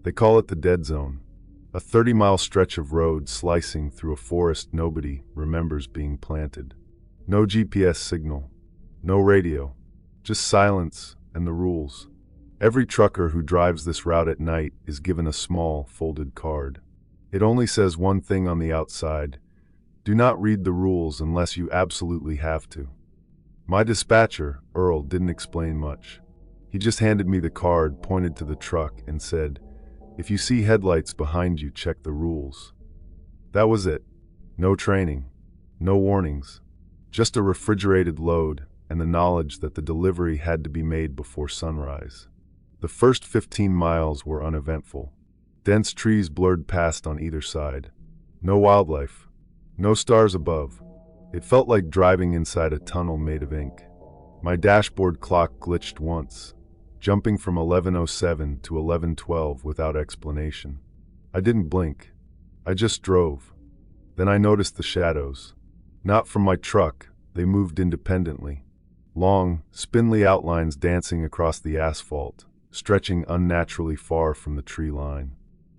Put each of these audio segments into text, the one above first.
They call it the dead zone. A 30-mile stretch of road slicing through a forest nobody remembers being planted. No GPS signal, no radio, just silence and the rules. Every trucker who drives this route at night is given a small, folded card. It only says one thing on the outside: do not read the rules unless you absolutely have to. My dispatcher, Earl, didn't explain much. He just handed me the card, pointed to the truck, and said, "If you see headlights behind you, check the rules." That was it. No training, no warnings, just a refrigerated load and the knowledge that the delivery had to be made before sunrise. The first 15 miles were uneventful. Dense trees blurred past on either side. No wildlife, no stars above. It felt like driving inside a tunnel made of ink. My dashboard clock glitched once, jumping from 11:07 to 11:12 without explanation. I didn't blink. I just drove. Then I noticed the shadows. Not from my truck, they moved independently. Long, spindly outlines dancing across the asphalt, stretching unnaturally far from the tree line.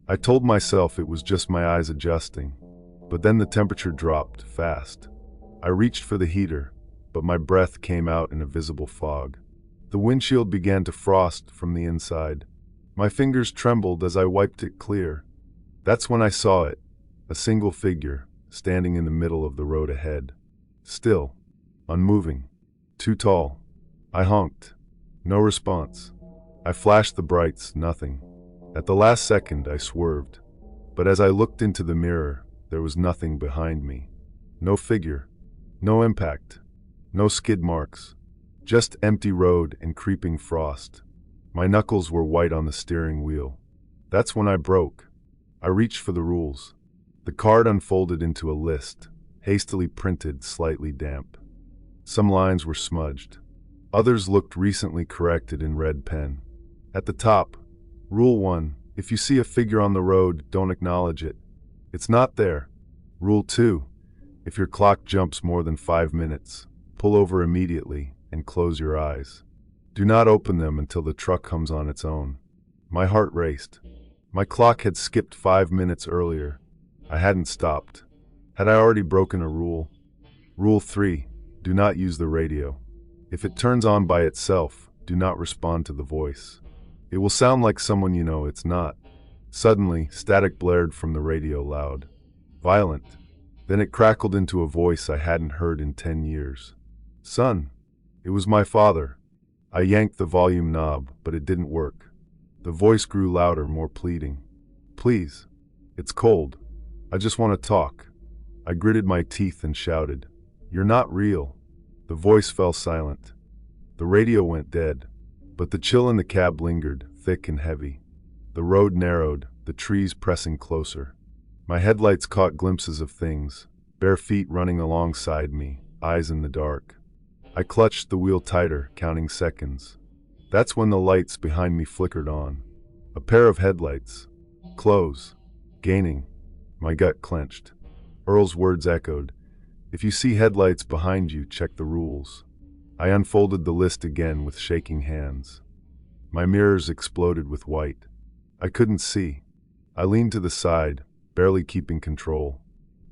I told myself it was just my eyes adjusting, but then the temperature dropped fast. I reached for the heater, but my breath came out in a visible fog. The windshield began to frost from the inside. My fingers trembled as I wiped it clear. That's when I saw it, a single figure, standing in the middle of the road ahead. Still, unmoving, too tall. I honked. No response. I flashed the brights, nothing. At the last second, I swerved. But as I looked into the mirror, there was nothing behind me. No figure, no impact, no skid marks. Just empty road and creeping frost. My knuckles were white on the steering wheel. That's when I broke. I reached for the rules. The card unfolded into a list, hastily printed, slightly damp. Some lines were smudged. Others looked recently corrected in red pen. At the top, Rule 1, if you see a figure on the road, don't acknowledge it. It's not there. Rule 2, if your clock jumps more than 5 minutes, pull over immediately and close your eyes. Do not open them until the truck comes on its own. My heart raced. My clock had skipped 5 minutes earlier. I hadn't stopped. Had I already broken a rule? Rule 3, do not use the radio. If it turns on by itself, do not respond to the voice. It will sound like someone you know it's not. Suddenly, static blared from the radio, loud, violent. Then it crackled into a voice I hadn't heard in 10 years. "Son." It was my father. I yanked the volume knob, but it didn't work. The voice grew louder, more pleading. "Please. It's cold. I just want to talk." I gritted my teeth and shouted, "You're not real." The voice fell silent. The radio went dead, but the chill in the cab lingered, thick and heavy. The road narrowed, the trees pressing closer. My headlights caught glimpses of things, bare feet running alongside me, eyes in the dark. I clutched the wheel tighter, counting seconds. That's when the lights behind me flickered on. A pair of headlights. Close. Gaining. My gut clenched. Earl's words echoed. If you see headlights behind you, check the rules. I unfolded the list again with shaking hands. My mirrors exploded with white. I couldn't see. I leaned to the side, barely keeping control.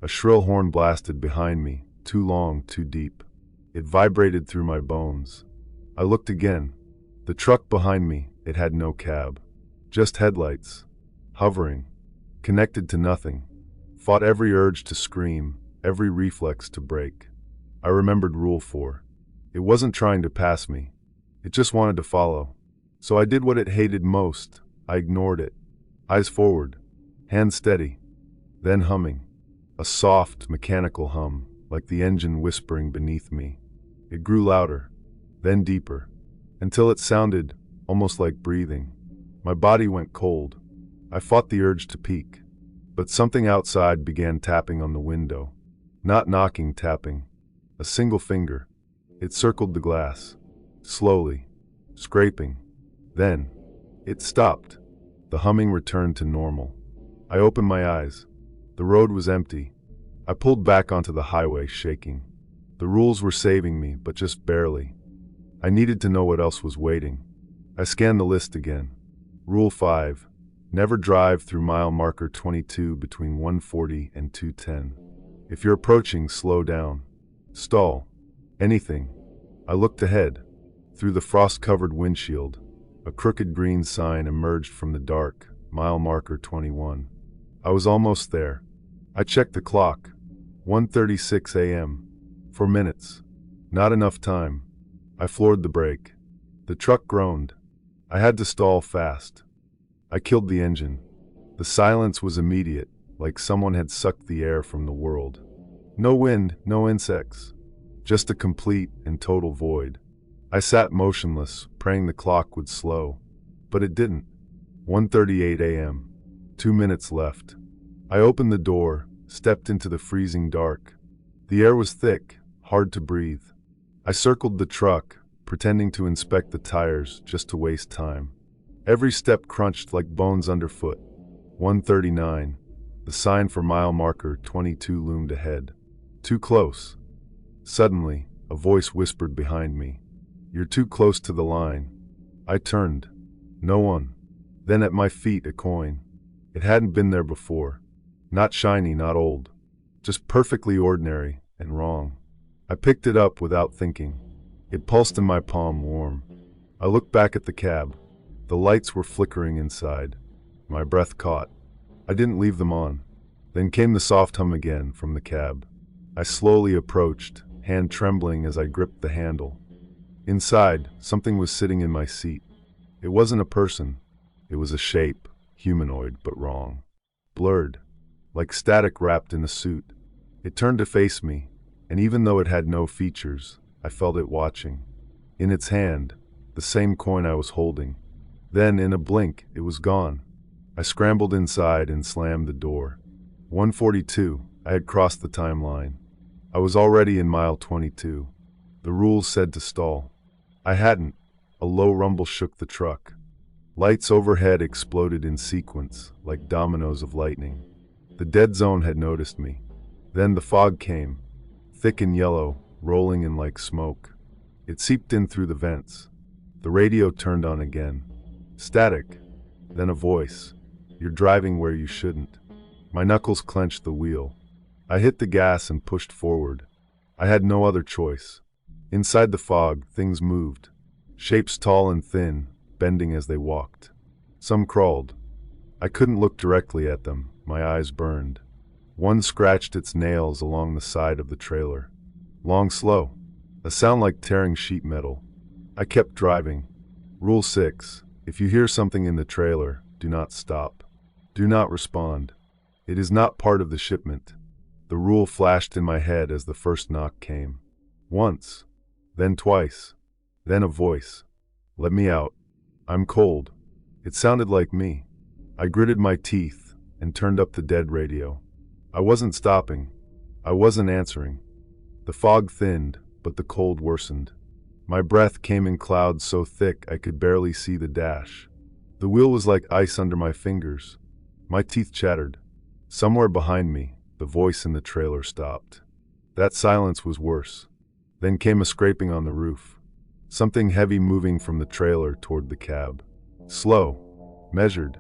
A shrill horn blasted behind me, too long, too deep. It vibrated through my bones. I looked again. The truck behind me, it had no cab. Just headlights. Hovering. Connected to nothing. Fought every urge to scream, every reflex to break. I remembered Rule 4. It wasn't trying to pass me. It just wanted to follow. So I did what it hated most. I ignored it. Eyes forward. Hands steady. Then humming. A soft, mechanical hum, like the engine whispering beneath me. It grew louder, then deeper, until it sounded almost like breathing. My body went cold. I fought the urge to peek. But something outside began tapping on the window. Not knocking, tapping. A single finger. It circled the glass. Slowly. Scraping. Then, it stopped. The humming returned to normal. I opened my eyes. The road was empty. I pulled back onto the highway, shaking. The rules were saving me, but just barely. I needed to know what else was waiting. I scanned the list again. Rule 5. Never drive through mile marker 22 between 140 and 210. If you're approaching, slow down. Stall. Anything. I looked ahead. Through the frost-covered windshield, a crooked green sign emerged from the dark, mile marker 21. I was almost there. I checked the clock. 1:36 a.m. 4 minutes. Not enough time. I floored the brake. The truck groaned. I had to stall fast. I killed the engine. The silence was immediate, like someone had sucked the air from the world. No wind, no insects. Just a complete and total void. I sat motionless, praying the clock would slow. But it didn't. 1:38 a.m. 2 minutes left. I opened the door, stepped into the freezing dark. The air was thick, hard to breathe. I circled the truck, pretending to inspect the tires just to waste time. Every step crunched like bones underfoot. 1:39. The sign for mile marker 22 loomed ahead. Too close. Suddenly, a voice whispered behind me. "You're too close to the line." I turned. No one. Then at my feet, a coin. It hadn't been there before. Not shiny, not old. Just perfectly ordinary and wrong. I picked it up without thinking. It pulsed in my palm, warm. I looked back at the cab. The lights were flickering inside. My breath caught. I didn't leave them on. Then came the soft hum again from the cab. I slowly approached, hand trembling as I gripped the handle. Inside, something was sitting in my seat. It wasn't a person. It was a shape, humanoid but wrong. Blurred, like static wrapped in a suit. It turned to face me, and even though it had no features, I felt it watching. In its hand, the same coin I was holding. Then, in a blink, it was gone. I scrambled inside and slammed the door. 1:42, I had crossed the timeline. I was already in mile 22. The rules said to stall. I hadn't. A low rumble shook the truck. Lights overhead exploded in sequence, like dominoes of lightning. The dead zone had noticed me. Then the fog came, thick and yellow, rolling in like smoke. It seeped in through the vents. The radio turned on again. Static. Then a voice. "You're driving where you shouldn't." My knuckles clenched the wheel. I hit the gas and pushed forward. I had no other choice. Inside the fog, things moved. Shapes tall and thin, bending as they walked. Some crawled. I couldn't look directly at them. My eyes burned. One scratched its nails along the side of the trailer. Long, slow. A sound like tearing sheet metal. I kept driving. Rule 6. If you hear something in the trailer, do not stop. Do not respond. It is not part of the shipment. The rule flashed in my head as the first knock came. Once. Then twice. Then a voice. "Let me out. I'm cold." It sounded like me. I gritted my teeth and turned up the dead radio. I wasn't stopping. I wasn't answering. The fog thinned, but the cold worsened. My breath came in clouds so thick I could barely see the dash. The wheel was like ice under my fingers. My teeth chattered. Somewhere behind me, the voice in the trailer stopped. That silence was worse. Then came a scraping on the roof. Something heavy moving from the trailer toward the cab. Slow. Measured.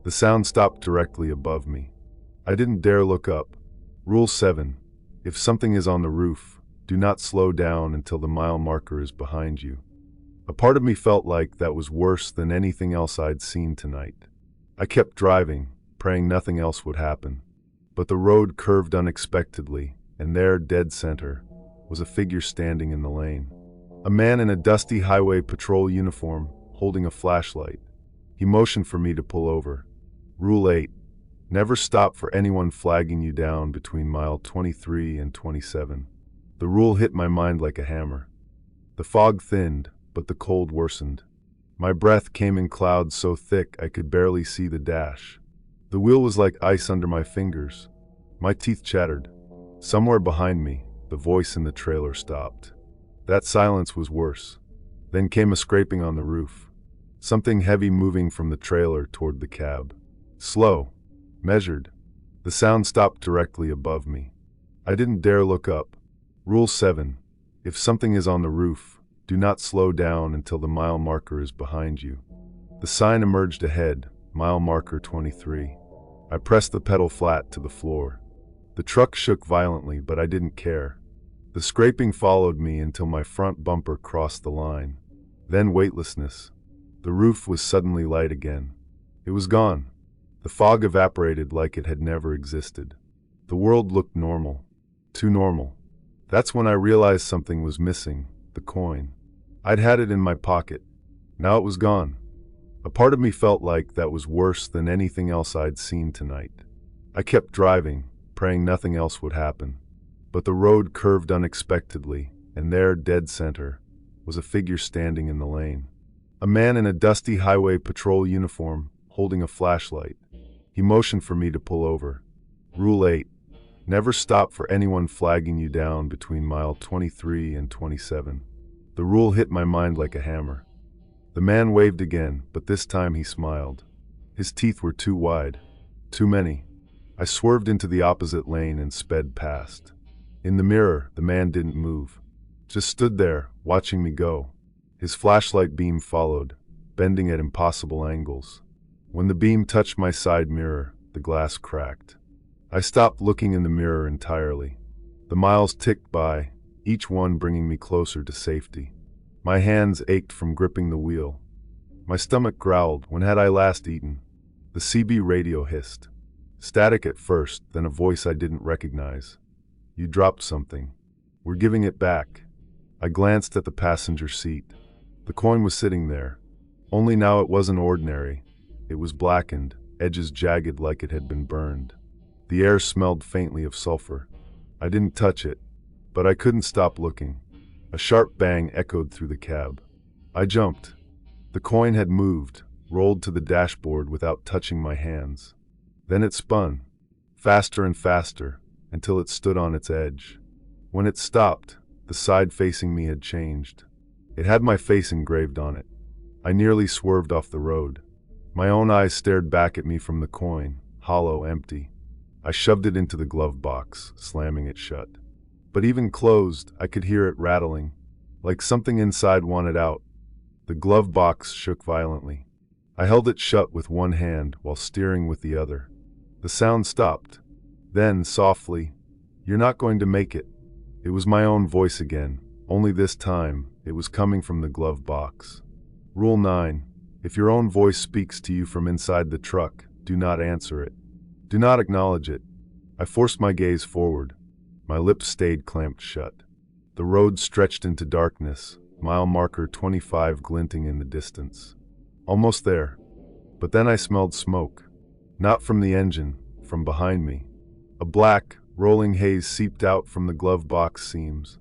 The sound stopped directly above me. I didn't dare look up. Rule 7. If something is on the roof, do not slow down until the mile marker is behind you. A part of me felt like that was worse than anything else I'd seen tonight. I kept driving, praying nothing else would happen. But the road curved unexpectedly, and there, dead center, was a figure standing in the lane. A man in a dusty highway patrol uniform, holding a flashlight. He motioned for me to pull over. Rule 8. Never stop for anyone flagging you down between mile 23 and 27. The rule hit my mind like a hammer. The fog thinned, but the cold worsened. My breath came in clouds so thick I could barely see the dash. The wheel was like ice under my fingers. My teeth chattered. Somewhere behind me, the voice in the trailer stopped. That silence was worse. Then came a scraping on the roof. Something heavy moving from the trailer toward the cab. Slow. Measured. The sound stopped directly above me. I didn't dare look up. Rule 7. If something is on the roof, do not slow down until the mile marker is behind you. The sign emerged ahead, mile marker 23. I pressed the pedal flat to the floor. The truck shook violently, but I didn't care. The scraping followed me until my front bumper crossed the line. Then weightlessness. The roof was suddenly light again. It was gone. The fog evaporated like it had never existed. The world looked normal. Too normal. That's when I realized something was missing, the coin. I'd had it in my pocket. Now it was gone. A part of me felt like that was worse than anything else I'd seen tonight. I kept driving, praying nothing else would happen. But the road curved unexpectedly, and there, dead center, was a figure standing in the lane. A man in a dusty highway patrol uniform, holding a flashlight. He motioned for me to pull over. Rule 8. Never stop for anyone flagging you down between mile 23 and 27. The rule hit my mind like a hammer. The man waved again, but this time he smiled. His teeth were too wide. Too many. I swerved into the opposite lane and sped past. In the mirror, the man didn't move. Just stood there, watching me go. His flashlight beam followed, bending at impossible angles. When the beam touched my side mirror, the glass cracked. I stopped looking in the mirror entirely. The miles ticked by, each one bringing me closer to safety. My hands ached from gripping the wheel. My stomach growled. When had I last eaten? The CB radio hissed. Static at first, then a voice I didn't recognize. You dropped something. We're giving it back. I glanced at the passenger seat. The coin was sitting there. Only now it wasn't ordinary. It was blackened, edges jagged like it had been burned. The air smelled faintly of sulfur. I didn't touch it, but I couldn't stop looking. A sharp bang echoed through the cab. I jumped. The coin had moved, rolled to the dashboard without touching my hands. Then it spun, faster and faster, until it stood on its edge. When it stopped, the side facing me had changed. It had my face engraved on it. I nearly swerved off the road. My own eyes stared back at me from the coin, hollow, empty. I shoved it into the glove box, slamming it shut. But even closed, I could hear it rattling, like something inside wanted out. The glove box shook violently. I held it shut with one hand while steering with the other. The sound stopped. Then, softly, "You're not going to make it." It was my own voice again, only this time, it was coming from the glove box. Rule 9. If your own voice speaks to you from inside the truck, do not answer it. Do not acknowledge it. I forced my gaze forward. My lips stayed clamped shut. The road stretched into darkness, mile marker 25 glinting in the distance. Almost there. But then I smelled smoke. Not from the engine, from behind me. A black, rolling haze seeped out from the glove box seams.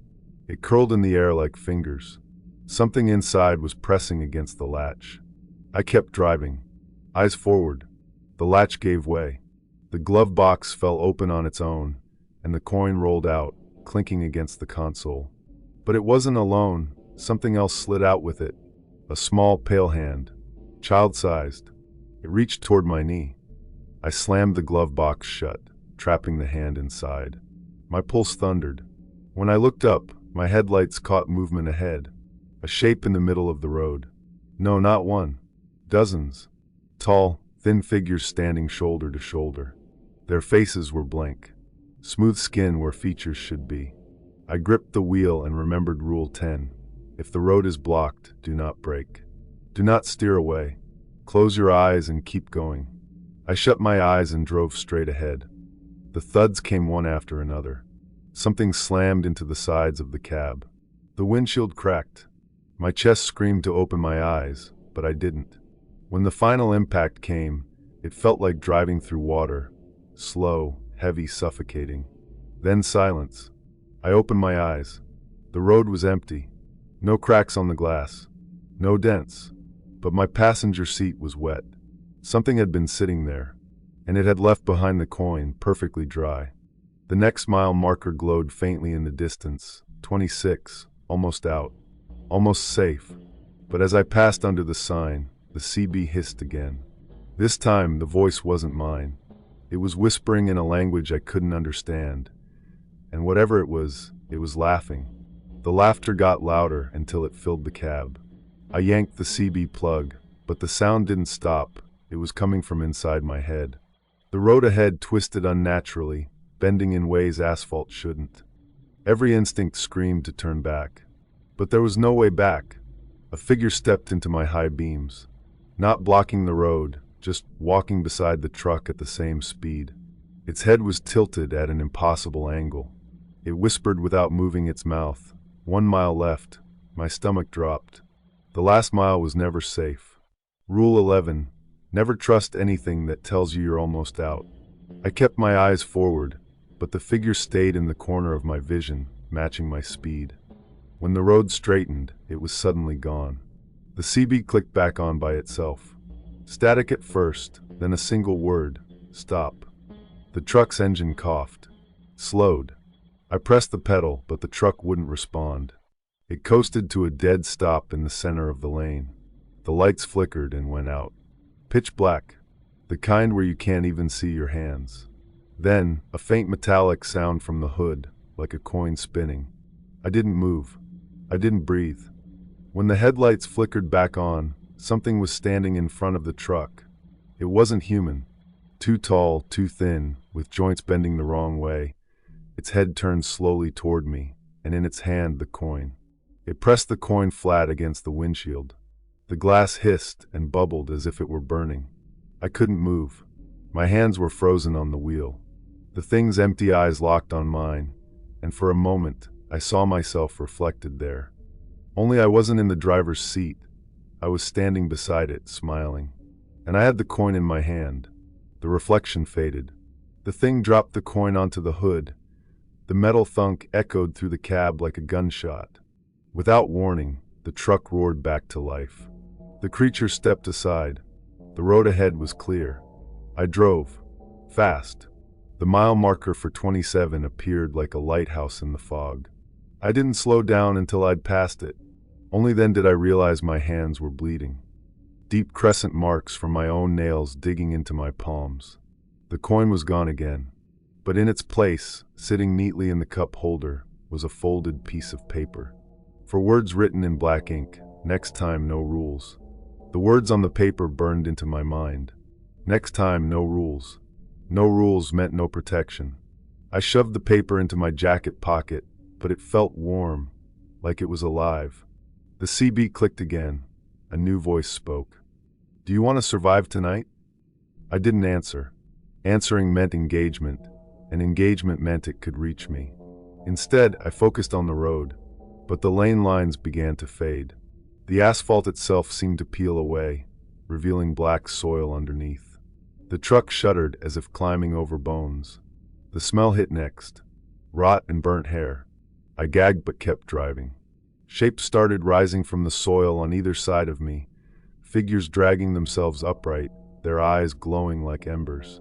It curled in the air like fingers. Something inside was pressing against the latch. I kept driving. Eyes forward. The latch gave way. The glove box fell open on its own, and the coin rolled out, clinking against the console. But it wasn't alone. Something else slid out with it. A small, pale hand. Child-sized. It reached toward my knee. I slammed the glove box shut, trapping the hand inside. My pulse thundered. When I looked up, my headlights caught movement ahead. A shape in the middle of the road. No, not one. Dozens. Tall, thin figures standing shoulder to shoulder. Their faces were blank. Smooth skin where features should be. I gripped the wheel and remembered Rule 10. If the road is blocked, do not brake. Do not steer away. Close your eyes and keep going. I shut my eyes and drove straight ahead. The thuds came one after another. Something slammed into the sides of the cab. The windshield cracked. My chest screamed to open my eyes, but I didn't. When the final impact came, it felt like driving through water. Slow, heavy, suffocating. Then silence. I opened my eyes. The road was empty. No cracks on the glass. No dents. But my passenger seat was wet. Something had been sitting there, and it had left behind the coin, perfectly dry. The next mile marker glowed faintly in the distance. 26, almost out. Almost safe. But as I passed under the sign, the CB hissed again. This time, the voice wasn't mine. It was whispering in a language I couldn't understand. And whatever it was laughing. The laughter got louder until it filled the cab. I yanked the CB plug, but the sound didn't stop. It was coming from inside my head. The road ahead twisted unnaturally, bending in ways asphalt shouldn't. Every instinct screamed to turn back. But there was no way back. A figure stepped into my high beams. Not blocking the road, just walking beside the truck at the same speed. Its head was tilted at an impossible angle. It whispered without moving its mouth. 1 mile left. My stomach dropped. The last mile was never safe. Rule 11. Never trust anything that tells you you're almost out. I kept my eyes forward, but the figure stayed in the corner of my vision, matching my speed. When the road straightened, it was suddenly gone. The CB clicked back on by itself. Static at first, then a single word: stop. The truck's engine coughed. Slowed. I pressed the pedal, but the truck wouldn't respond. It coasted to a dead stop in the center of the lane. The lights flickered and went out. Pitch black. The kind where you can't even see your hands. Then, a faint metallic sound from the hood, like a coin spinning. I didn't move. I didn't breathe. When the headlights flickered back on, something was standing in front of the truck. It wasn't human. Too tall, too thin, with joints bending the wrong way. Its head turned slowly toward me, and in its hand the coin. It pressed the coin flat against the windshield. The glass hissed and bubbled as if it were burning. I couldn't move. My hands were frozen on the wheel. The thing's empty eyes locked on mine, and for a moment, I saw myself reflected there. Only I wasn't in the driver's seat. I was standing beside it, smiling. And I had the coin in my hand. The reflection faded. The thing dropped the coin onto the hood. The metal thunk echoed through the cab like a gunshot. Without warning, the truck roared back to life. The creature stepped aside. The road ahead was clear. I drove. Fast. The mile marker for 27 appeared like a lighthouse in the fog. I didn't slow down until I'd passed it. Only then did I realize my hands were bleeding. Deep crescent marks from my own nails digging into my palms. The coin was gone again. But in its place, sitting neatly in the cup holder, was a folded piece of paper. For words written in black ink, next time no rules. The words on the paper burned into my mind. Next time no rules. No rules meant no protection. I shoved the paper into my jacket pocket, but it felt warm, like it was alive. The CB clicked again. A new voice spoke. "Do you want to survive tonight?" I didn't answer. Answering meant engagement, and engagement meant it could reach me. Instead, I focused on the road, but the lane lines began to fade. The asphalt itself seemed to peel away, revealing black soil underneath. The truck shuddered as if climbing over bones. The smell hit next. Rot and burnt hair. I gagged but kept driving. Shapes started rising from the soil on either side of me, figures dragging themselves upright, their eyes glowing like embers.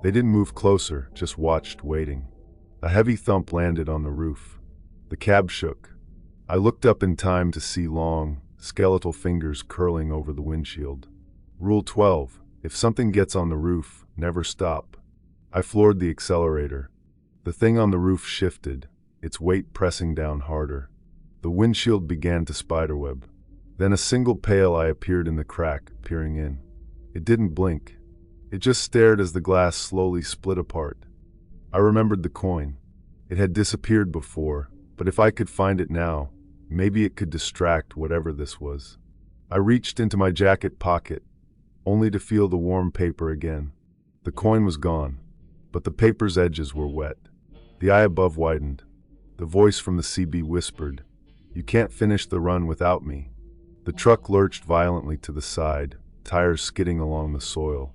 They didn't move closer, just watched, waiting. A heavy thump landed on the roof. The cab shook. I looked up in time to see long, skeletal fingers curling over the windshield. Rule 12. If something gets on the roof, never stop. I floored the accelerator. The thing on the roof shifted, its weight pressing down harder. The windshield began to spiderweb. Then a single pale eye appeared in the crack, peering in. It didn't blink. It just stared as the glass slowly split apart. I remembered the coin. It had disappeared before, but if I could find it now, maybe it could distract whatever this was. I reached into my jacket pocket, only to feel the warm paper again. The coin was gone, but the paper's edges were wet. The eye above widened. The voice from the CB whispered, "You can't finish the run without me." The truck lurched violently to the side, tires skidding along the soil.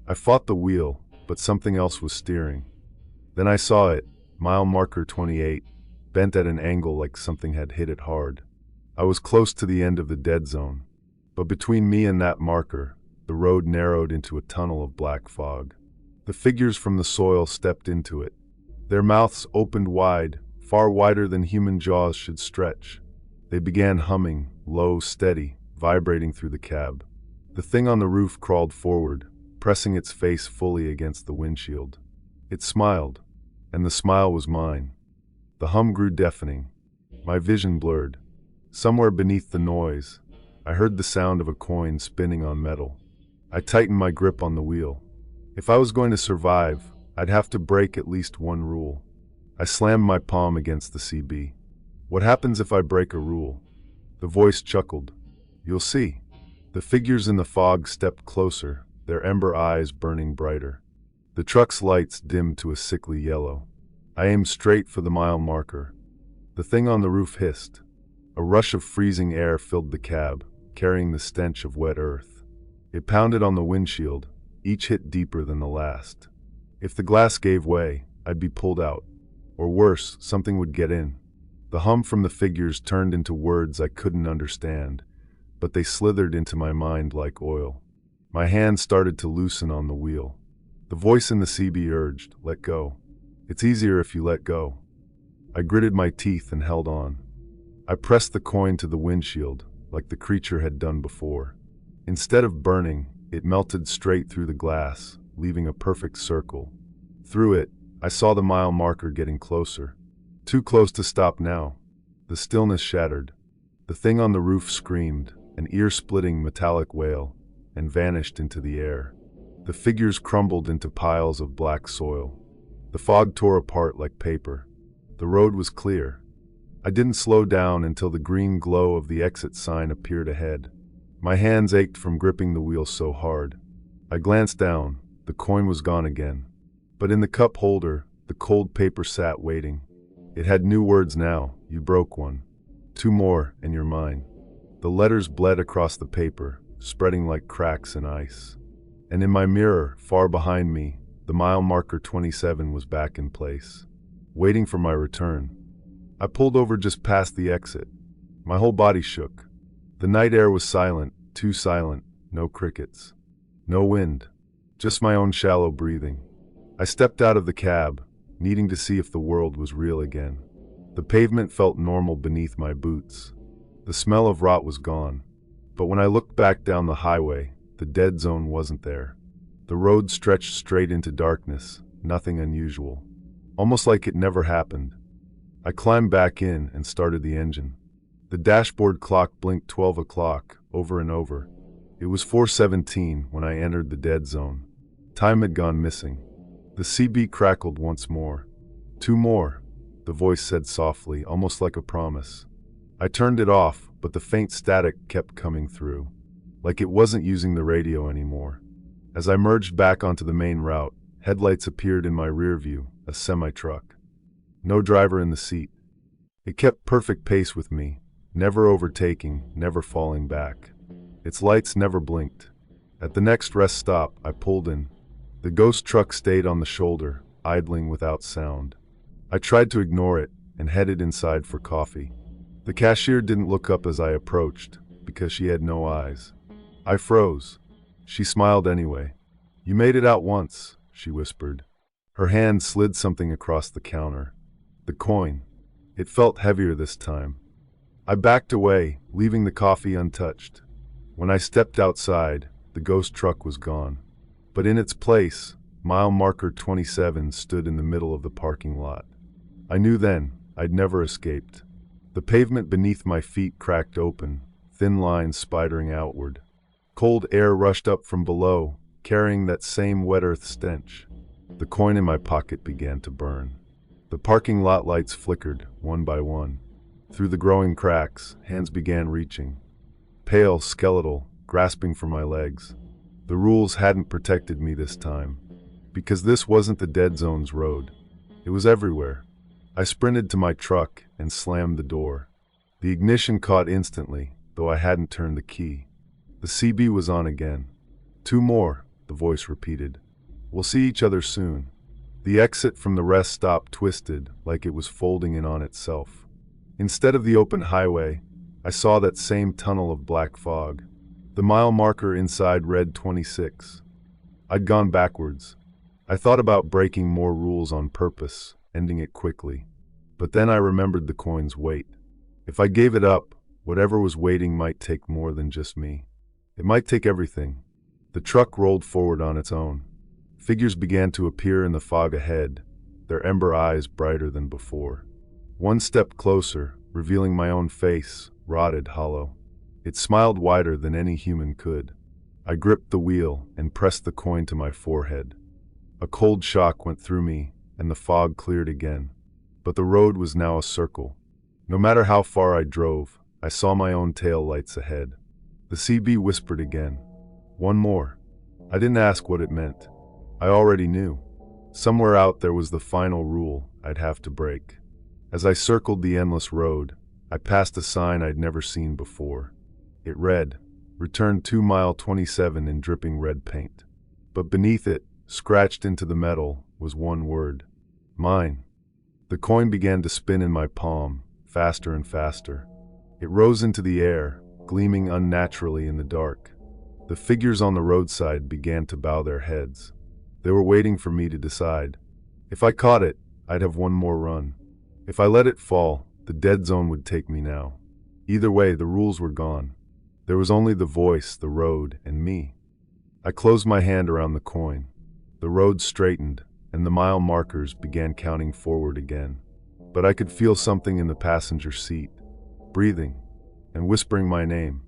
I fought the wheel, but something else was steering. Then I saw it, mile marker 28, bent at an angle like something had hit it hard. I was close to the end of the dead zone, but between me and that marker, the road narrowed into a tunnel of black fog. The figures from the soil stepped into it. Their mouths opened wide, far wider than human jaws should stretch. They began humming, low, steady, vibrating through the cab. The thing on the roof crawled forward, pressing its face fully against the windshield. It smiled, and the smile was mine. The hum grew deafening. My vision blurred. Somewhere beneath the noise, I heard the sound of a coin spinning on metal. I tightened my grip on the wheel. If I was going to survive, I'd have to break at least one rule. I slammed my palm against the CB. What happens if I break a rule? The voice chuckled. You'll see. The figures in the fog stepped closer, their ember eyes burning brighter. The truck's lights dimmed to a sickly yellow. I aimed straight for the mile marker. The thing on the roof hissed. A rush of freezing air filled the cab, carrying the stench of wet earth. It pounded on the windshield, each hit deeper than the last. If the glass gave way, I'd be pulled out. Or worse, something would get in. The hum from the figures turned into words I couldn't understand, but they slithered into my mind like oil. My hands started to loosen on the wheel. The voice in the CB urged, "Let go. It's easier if you let go." I gritted my teeth and held on. I pressed the coin to the windshield, like the creature had done before. Instead of burning, it melted straight through the glass, leaving a perfect circle. Through it, I saw the mile marker getting closer. Too close to stop now. The stillness shattered. The thing on the roof screamed, an ear-splitting metallic wail, and vanished into the air. The figures crumbled into piles of black soil. The fog tore apart like paper. The road was clear. I didn't slow down until the green glow of the exit sign appeared ahead. My hands ached from gripping the wheel so hard. I glanced down. The coin was gone again. But in the cup holder, the cold paper sat waiting. It had new words now. You broke one. 2 more, and you're mine. The letters bled across the paper, spreading like cracks in ice. And in my mirror, far behind me, the mile marker 27 was back in place, waiting for my return. I pulled over just past the exit. My whole body shook. The night air was silent, too silent, no crickets. No wind, just my own shallow breathing. I stepped out of the cab, needing to see if the world was real again. The pavement felt normal beneath my boots. The smell of rot was gone. But when I looked back down the highway, the dead zone wasn't there. The road stretched straight into darkness, nothing unusual. Almost like it never happened. I climbed back in and started the engine. The dashboard clock blinked 12 o'clock, over and over. It was 4:17 when I entered the dead zone. Time had gone missing. The CB crackled once more. 2 more, the voice said softly, almost like a promise. I turned it off, but the faint static kept coming through, like it wasn't using the radio anymore. As I merged back onto the main route, headlights appeared in my rear view, a semi-truck. No driver in the seat. It kept perfect pace with me, never overtaking, never falling back. Its lights never blinked. At the next rest stop, I pulled in. The ghost truck stayed on the shoulder, idling without sound. I tried to ignore it and headed inside for coffee. The cashier didn't look up as I approached, because she had no eyes. I froze. She smiled anyway. "You made it out once," she whispered. Her hand slid something across the counter. The coin. It felt heavier this time. I backed away, leaving the coffee untouched. When I stepped outside, the ghost truck was gone. But in its place, mile marker 27 stood in the middle of the parking lot. I knew then I'd never escaped. The pavement beneath my feet cracked open, thin lines spidering outward. Cold air rushed up from below, carrying that same wet earth stench. The coin in my pocket began to burn. The parking lot lights flickered, one by one. Through the growing cracks, hands began reaching. Pale, skeletal, grasping for my legs. The rules hadn't protected me this time. Because this wasn't the dead zone's road. It was everywhere. I sprinted to my truck and slammed the door. The ignition caught instantly, though I hadn't turned the key. The CB was on again. 2 more, the voice repeated. "We'll see each other soon." The exit from the rest stop twisted like it was folding in on itself. Instead of the open highway, I saw that same tunnel of black fog. The mile marker inside read 26. I'd gone backwards. I thought about breaking more rules on purpose, ending it quickly. But then I remembered the coin's weight. If I gave it up, whatever was waiting might take more than just me. It might take everything. The truck rolled forward on its own. Figures began to appear in the fog ahead, their ember eyes brighter than before. One stepped closer, revealing my own face, rotted hollow. It smiled wider than any human could. I gripped the wheel and pressed the coin to my forehead. A cold shock went through me, and the fog cleared again. But the road was now a circle. No matter how far I drove, I saw my own tail lights ahead. The CB whispered again. One more. I didn't ask what it meant. I already knew. Somewhere out there was the final rule I'd have to break. As I circled the endless road, I passed a sign I'd never seen before. It read, "Return 2 mile 27 in dripping red paint." But beneath it, scratched into the metal, was one word. Mine. The coin began to spin in my palm, faster and faster. It rose into the air, gleaming unnaturally in the dark. The figures on the roadside began to bow their heads. They were waiting for me to decide. If I caught it, I'd have one more run. If I let it fall, the dead zone would take me now. Either way, the rules were gone. There was only the voice, the road, and me. I closed my hand around the coin. The road straightened, and the mile markers began counting forward again. But I could feel something in the passenger seat, breathing, and whispering my name.